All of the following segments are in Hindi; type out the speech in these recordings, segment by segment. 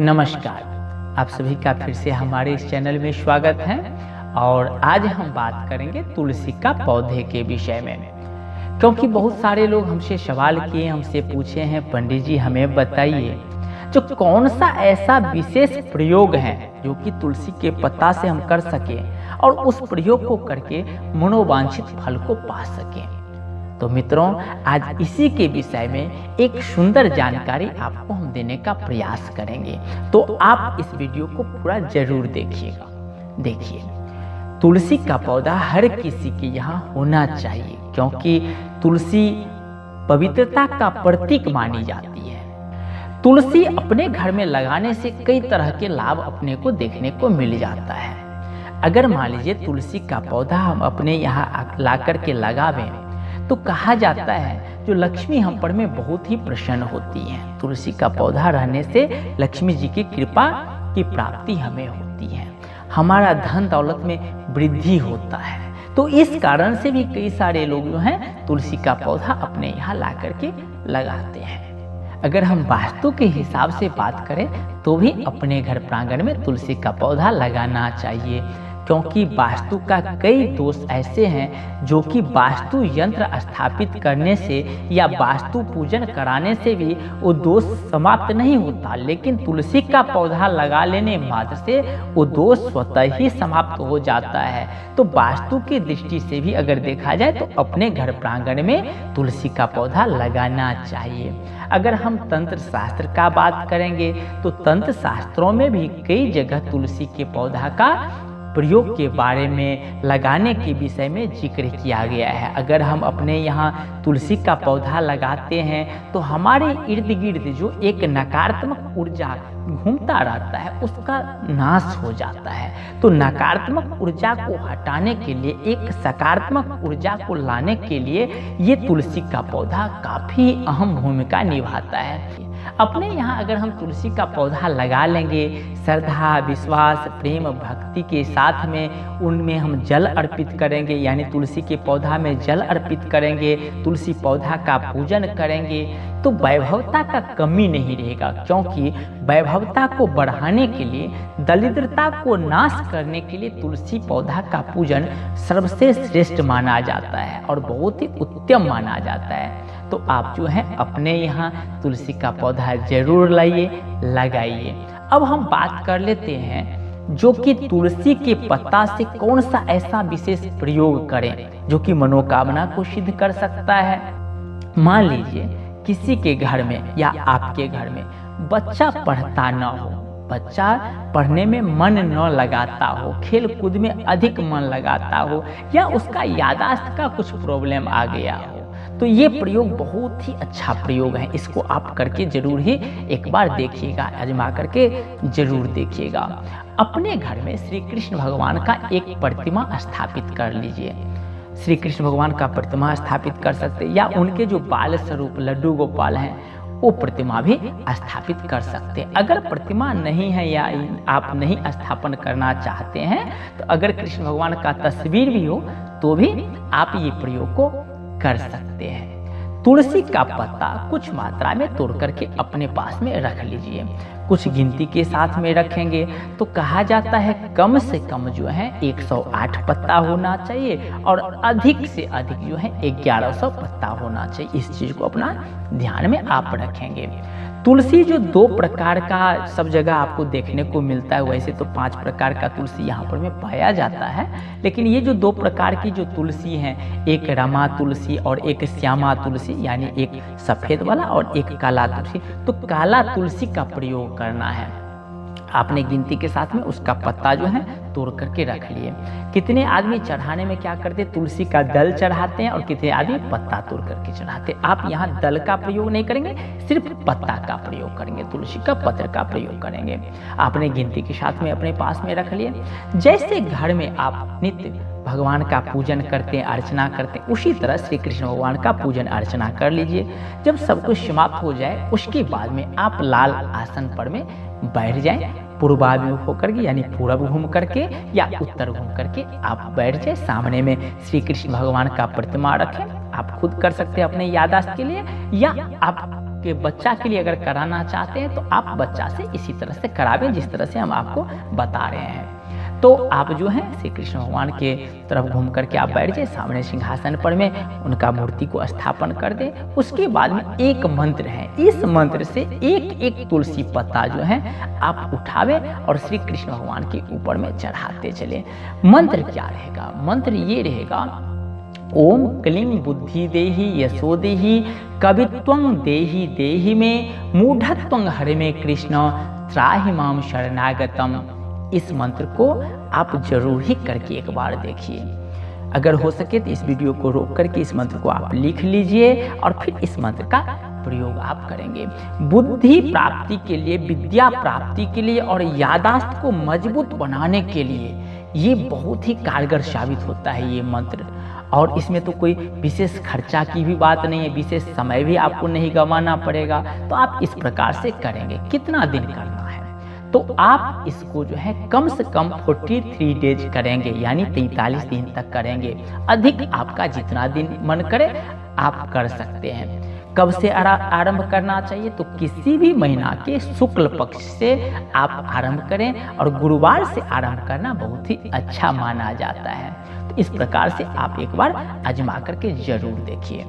नमस्कार, आप सभी का फिर से हमारे इस चैनल में स्वागत है। और आज हम बात करेंगे तुलसी का पौधे के विषय में, क्योंकि बहुत सारे लोग हमसे सवाल किए, हमसे पूछे हैं, पंडित जी हमें बताइए जो कौन सा ऐसा विशेष प्रयोग है जो कि तुलसी के पत्ता से हम कर सकें और उस प्रयोग को करके मनोवांछित फल को पा सकें। तो मित्रों, आज इसी के विषय में एक सुंदर जानकारी आपको हम देने का प्रयास करेंगे, तो आप इस वीडियो को पूरा जरूर देखिएगा। देखिए, तुलसी का पौधा हर किसी के यहाँ होना चाहिए, क्योंकि तुलसी पवित्रता का प्रतीक मानी जाती है। तुलसी अपने घर में लगाने से कई तरह के लाभ अपने को देखने को मिल जाता है। अगर मान लीजिए तुलसी का पौधा हम अपने यहाँ ला करके लगावें तो कहा जाता है जो लक्ष्मी हम पर में बहुत ही प्रसन्न होती है। तुलसी का पौधा रहने से लक्ष्मी जी की कृपा की प्राप्ति हमें होती है, हमारा धन दौलत में वृद्धि होता है। तो इस कारण से भी कई सारे लोग जो हैं तुलसी का पौधा अपने यहाँ ला करके लगाते हैं। अगर हम वास्तु के हिसाब से बात करें तो भी अपने घर प्रांगण में तुलसी का पौधा लगाना चाहिए, क्योंकि वास्तु का कई दोष ऐसे हैं जो कि वास्तु यंत्र स्थापित करने से या वास्तु पूजन कराने से भी वो दोष समाप्त नहीं होता, लेकिन तुलसी का पौधा लगा लेने मात्र से वो दोष स्वतः ही समाप्त हो जाता है। तो वास्तु की दृष्टि से भी अगर देखा जाए तो अपने घर प्रांगण में तुलसी का पौधा लगाना चाहिए। अगर हम तंत्र शास्त्र का बात करेंगे तो तंत्र शास्त्रों में भी कई जगह तुलसी के पौधा का प्रयोग के बारे में, लगाने के विषय में जिक्र किया गया है। अगर हम अपने यहाँ तुलसी का पौधा लगाते हैं तो हमारे इर्द गिर्द जो एक नकारात्मक ऊर्जा घूमता रहता है उसका नाश हो जाता है। तो नकारात्मक ऊर्जा को हटाने के लिए, एक सकारात्मक ऊर्जा को लाने के लिए ये तुलसी का पौधा काफ़ी अहम भूमिका निभाता है। अपने यहाँ अगर हम तुलसी का पौधा लगा लेंगे, श्रद्धा, विश्वास, प्रेम, भक्ति के साथ में उनमें हम जल अर्पित करेंगे, यानी तुलसी के पौधा में जल अर्पित करेंगे, तुलसी पौधा का पूजन करेंगे, तो वैभवता का कमी नहीं रहेगा। क्योंकि वैभवता को बढ़ाने के लिए, दरिद्रता को नाश करने के लिए तुलसी पौधा का पूजन सबसे श्रेष्ठ माना जाता है और बहुत ही उत्तम माना जाता है। तो आप जो है अपने यहाँ तुलसी का पौधा जरूर लाइए, लगाइए। अब हम बात कर लेते हैं जो कि तुलसी के पत्ता से कौन सा ऐसा विशेष प्रयोग करें जो कि मनोकामना को सिद्ध कर सकता है। मान लीजिए किसी के घर में या आपके घर में बच्चा पढ़ता न हो, बच्चा पढ़ने में मन न लगाता हो, खेल कूद में अधिक मन लगाता हो, या उसका याददाश्त का कुछ प्रॉब्लम आ गया हो, तो ये प्रयोग बहुत ही अच्छा प्रयोग है। इसको आप करके जरूर ही एक बार देखिएगा, आजमा करके जरूर देखिएगा। अपने घर में श्री कृष्ण भगवान का एक प्रतिमा स्थापित कर लीजिए। श्री कृष्ण भगवान का प्रतिमा स्थापित कर सकते, या उनके जो बाल स्वरूप लड्डू गोपाल हैं वो प्रतिमा भी स्थापित कर सकते। अगर प्रतिमा नहीं है या आप नहीं स्थापन करना चाहते हैं तो अगर कृष्ण भगवान का तस्वीर भी हो तो भी आप ये प्रयोग को कर सकते हैं। तुलसी का पत्ता कुछ मात्रा में तोड़ करके अपने पास में रख लीजिए। कुछ गिनती के साथ में रखेंगे तो कहा जाता है कम से कम जो है 108 पत्ता होना चाहिए और अधिक से अधिक जो है 1100 पत्ता होना चाहिए। इस चीज को अपना ध्यान में आप रखेंगे। तुलसी जो 2 प्रकार का सब जगह आपको देखने को मिलता है, वैसे तो 5 प्रकार का तुलसी यहाँ पर में पाया जाता है, लेकिन ये जो 2 प्रकार की जो तुलसी हैं, एक रमा तुलसी और एक श्यामा तुलसी, यानी एक सफ़ेद वाला और एक काला तुलसी। तो काला तुलसी का प्रयोग करना है। आपने गिनती के साथ में उसका पत्ता जो है तोड़ करके रख लिए। कितने आदमी चढ़ाने में क्या करते, तुलसी का दल चढ़ाते हैं और कितने आदमी पत्ता तोड़ करके चढ़ाते। आप यहाँ दल का प्रयोग नहीं करेंगे, सिर्फ पत्ता का प्रयोग करेंगे, तुलसी का पत्र का प्रयोग करेंगे। आपने गिनती के साथ में अपने पास में रख लिए। जैसे घर में आप नित्य भगवान का पूजन करते हैं, अर्चना करते हैं, उसी तरह श्री कृष्ण भगवान का पूजन अर्चना कर लीजिए। जब सब कुछ समाप्त हो जाए उसके बाद में आप लाल आसन पर में बैठ जाएं, पूर्वाभिमुख होकर के, यानी पूरब घूम करके या उत्तर घूम करके आप बैठ जाए। सामने में श्री कृष्ण भगवान का प्रतिमा रखें। आप खुद कर सकते हैं अपने याददाश्त के लिए, या आप के बच्चा के लिए अगर कराना चाहते हैं तो आप बच्चा से इसी तरह से करावें जिस तरह से हम आपको बता रहे हैं। तो आप जो है श्री कृष्ण भगवान के तरफ घूम करके आप बैठ जाए, सामने सिंहासन पर में उनका मूर्ति को स्थापन कर दें। उसके बाद में एक मंत्र है, इस मंत्र से एक एक तुलसी पत्ता जो है आप उठावे और श्री कृष्ण भगवान के ऊपर में चढ़ाते चले। मंत्र क्या रहेगा? मंत्र ये रहेगा, ओम क्लीं बुद्धि देहि यशो देहि कवित्वं देहि देहि में मूढ़त्वं हरे में कृष्ण त्राहि माम शरणागतम। इस मंत्र को आप जरूर ही करके एक बार देखिए। अगर हो सके तो इस वीडियो को रोक करके इस मंत्र को आप लिख लीजिए और फिर इस मंत्र का प्रयोग आप करेंगे। बुद्धि प्राप्ति के लिए, विद्या प्राप्ति के लिए और यादाश्त को मजबूत बनाने के लिए ये बहुत ही कारगर साबित होता है ये मंत्र। और इसमें तो कोई विशेष खर्चा की भी बात नहीं है, विशेष समय भी आपको नहीं गंवाना पड़ेगा। तो आप इस प्रकार से करेंगे। कितना दिन करना है? तो आप इसको जो है कम से कम 43 डेज करेंगे, यानी 43 दिन तक करेंगे। अधिक आपका जितना दिन मन करे आप कर सकते हैं। कब से आरंभ करना चाहिए? तो किसी भी महीना के शुक्ल पक्ष से आप आरंभ करें और गुरुवार से आरंभ करना बहुत ही अच्छा माना जाता है। तो इस प्रकार से आप एक बार आजमा करके जरूर देखिए।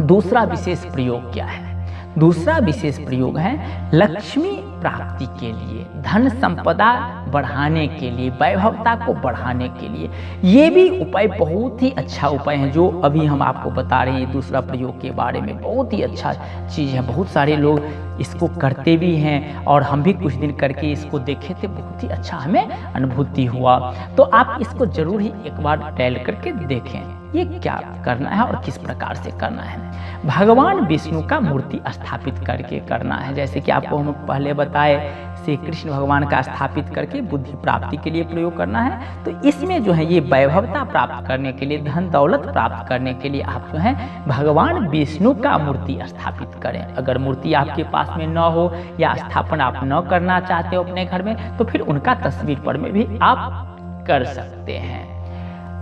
दूसरा विशेष प्रयोग क्या है? दूसरा विशेष प्रयोग है लक्ष्मी प्राप्ति के लिए, धन संपदा बढ़ाने के लिए, वैभवता को बढ़ाने के लिए। ये भी उपाय बहुत ही अच्छा उपाय है जो अभी हम आपको बता रहे हैं। दूसरा प्रयोग के बारे में बहुत ही अच्छा चीज़ है, बहुत सारे लोग इसको करते भी हैं और हम भी कुछ दिन करके इसको देखे थे, बहुत ही अच्छा हमें अनुभूति हुआ। तो आप इसको जरूर ही एक बार ट्रायल करके देखें ये क्या करना है और किस प्रकार से करना है। भगवान विष्णु का मूर्ति स्थापित करके करना है। जैसे कि आपको हम पहले बताए, श्री कृष्ण भगवान का स्थापित करके बुद्धि प्राप्ति के लिए प्रयोग करना है। तो इसमें जो है ये वैभवता प्राप्त करने के लिए, धन दौलत प्राप्त करने के लिए आप जो है भगवान विष्णु का मूर्ति स्थापित करें। अगर मूर्ति आपके पास में न हो या स्थापन आप न करना चाहते हो अपने घर में, तो फिर उनका तस्वीर पर में भी आप कर सकते हैं।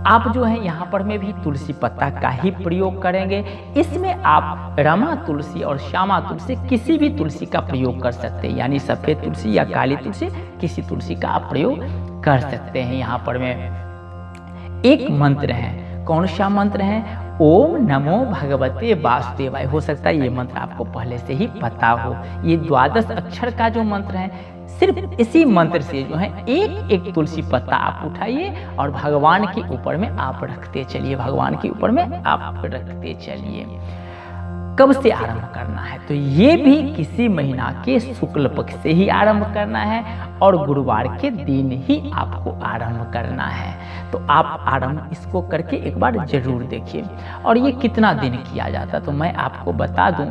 आप जो है यहाँ पर में भी तुलसी पत्ता का ही प्रयोग करेंगे। इसमें आप रमा तुलसी और श्यामा तुलसी, किसी भी तुलसी का प्रयोग कर सकते हैं, यानी सफेद तुलसी या काली तुलसी, किसी तुलसी का आप प्रयोग कर सकते हैं। यहाँ पर में एक मंत्र है, कौन सा मंत्र है? ओम नमो भगवते वासुदेवाय। हो सकता है ये मंत्र आपको पहले से ही पता हो। ये 12 अक्षर का जो मंत्र है, सिर्फ इसी मंत्र से जो है एक एक तुलसी पत्ता आप उठाइए और भगवान के ऊपर में आप रखते चलिए, भगवान के ऊपर में आप रखते चलिए। कब से आरंभ करना है? तो ये भी किसी महीना के शुक्ल पक्ष से ही आरंभ करना है और गुरुवार के दिन ही आपको आरंभ करना है। तो आप आरंभ इसको करके एक बार जरूर देखिए। और ये कितना दिन किया जाता है तो मैं आपको बता दूं,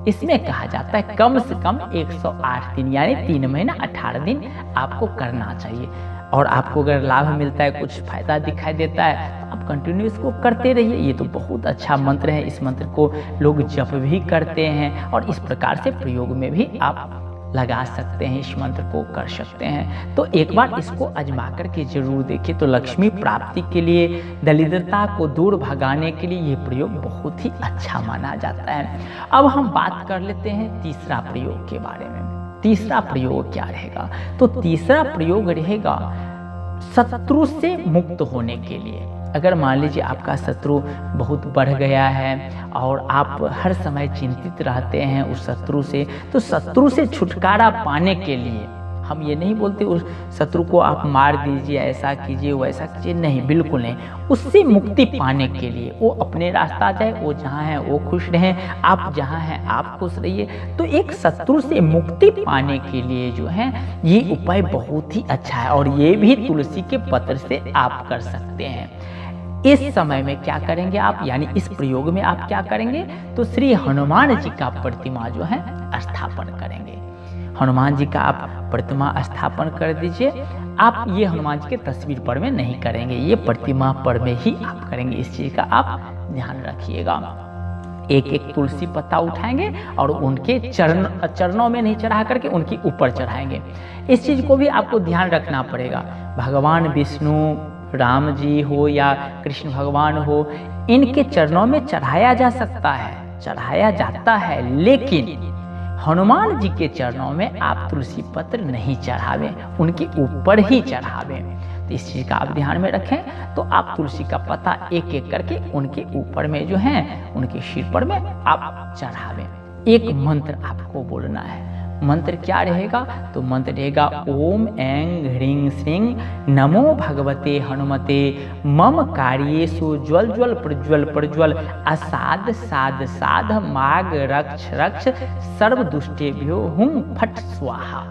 इसमें कहा जाता है कम से कम 108 दिन, यानी 3 महीना 18 दिन आपको करना चाहिए। और आपको अगर लाभ मिलता है, कुछ फायदा दिखाई देता है, तो आप कंटिन्यू इसको करते रहिए। ये तो बहुत अच्छा मंत्र है। इस मंत्र को लोग जप भी करते हैं और इस प्रकार से प्रयोग में भी आप लगा सकते हैं, इस मंत्र को कर सकते हैं। तो एक बार इसको आजमा करके जरूर देखिए। तो लक्ष्मी प्राप्ति के लिए, दरिद्रता को दूर भगाने के लिए ये प्रयोग बहुत ही अच्छा माना जाता है। अब हम बात कर लेते हैं तीसरा प्रयोग के बारे में। तीसरा प्रयोग क्या रहेगा? तो तीसरा प्रयोग रहेगा शत्रु से मुक्त होने के लिए। अगर मान लीजिए आपका शत्रु बहुत बढ़ गया है और आप हर समय चिंतित रहते हैं उस शत्रु से, तो शत्रु से छुटकारा पाने के लिए, हम ये नहीं बोलते उस शत्रु को आप मार दीजिए, ऐसा कीजिए वैसा कीजिए, नहीं, बिल्कुल नहीं। उससे मुक्ति पाने के लिए वो अपने रास्ता जाए, वो जहाँ है वो खुश रहें, आप जहाँ हैं आप खुश रहिए। तो एक शत्रु से मुक्ति पाने के लिए जो है ये उपाय बहुत ही अच्छा है और ये भी तुलसी के पत्र से आप कर सकते हैं। इस समय में क्या करेंगे आप, यानी इस प्रयोग में आप क्या करेंगे? तो श्री हनुमान जी का प्रतिमा जो है स्थापन करेंगे। हनुमान जी का आप प्रतिमा स्थापन कर दीजिए। आप ये हनुमान जी के तस्वीर पर में नहीं करेंगे, ये प्रतिमा पर में ही आप करेंगे। इस चीज का आप ध्यान रखिएगा। एक एक तुलसी पत्ता उठाएंगे और उनके चरणों में नहीं चढ़ा करके उनके ऊपर चढ़ाएंगे। इस चीज को भी आपको ध्यान रखना पड़ेगा। भगवान विष्णु, राम जी हो या कृष्ण भगवान हो, इनके चरणों में चढ़ाया जा सकता है, चढ़ाया जाता है, लेकिन हनुमान जी के चरणों में आप तुलसी पत्र नहीं चढ़ावें, उनके ऊपर ही चढ़ावें। तो इस चीज़ का आप ध्यान में रखें। तो आप तुलसी का पत्ता एक एक करके उनके ऊपर में जो है, उनके सिर पर में आप चढ़ावें। एक मंत्र आपको बोलना है। मंत्र क्या रहेगा? तो मंत्र रहेगा ओम ऐं ह्रीं श्रीं नमो भगवते हनुमते मम कार्येषु ज्वल ज्वल प्रज्वल प्रज्वल असाध साध साध माग रक्ष रक्ष सर्व दुष्टेभ्यो हुं फट स्वाहा।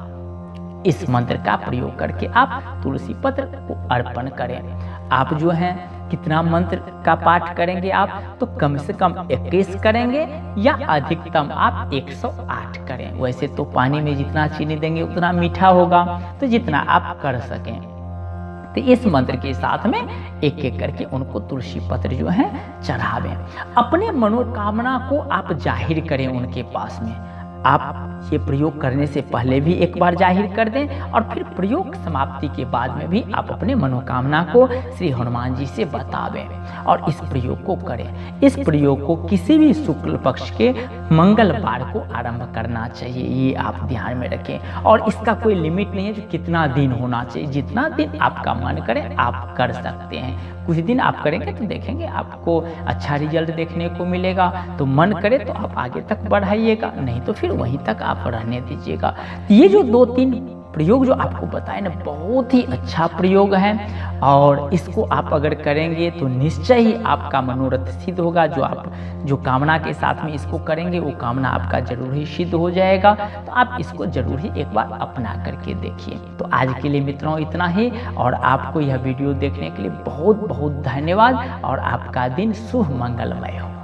इस मंत्र का प्रयोग करके आप तुलसी पत्र को अर्पण करें। आप जो हैं कितना मंत्र का पाठ करेंगे आप? तो कम से कम 21 करेंगे या अधिकतम आप 108 करें। वैसे तो पानी में जितना चीनी देंगे उतना मीठा होगा, तो जितना आप कर सकें। तो इस मंत्र के साथ में एक एक करके उनको तुलसी पत्र जो है चढ़ावें। अपने मनोकामना को आप जाहिर करें उनके पास में। आप ये प्रयोग करने से पहले भी एक बार जाहिर कर दें और फिर प्रयोग समाप्ति के बाद में भी आप अपने मनोकामना को श्री हनुमान जी से बतावें और इस प्रयोग को करें। इस प्रयोग को किसी भी शुक्ल पक्ष के मंगलवार को आरंभ करना चाहिए, ये आप ध्यान में रखें। और इसका कोई लिमिट नहीं है जो कितना दिन होना चाहिए, जितना दिन आपका मन करे आप कर सकते हैं। कुछ दिन आप करेंगे तो देखेंगे आपको अच्छा रिजल्ट देखने को मिलेगा। तो मन करे तो आप आगे तक बढ़ाइएगा, नहीं तो फिर वहीं तक आप रहने दीजिएगा। ये जो 2-3 प्रयोग जो आपको बताए ना, बहुत ही अच्छा प्रयोग है और इसको आप अगर करेंगे तो निश्चय ही आपका मनोरथ सिद्ध होगा। जो कामना के साथ में इसको करेंगे वो कामना आपका जरूर ही सिद्ध हो जाएगा। तो आप इसको जरूर ही एक बार अपना करके देखिए। तो आज के लिए मित्रों इतना ही, और आपको यह वीडियो देखने के लिए बहुत बहुत धन्यवाद और आपका दिन शुभ मंगलमय हो।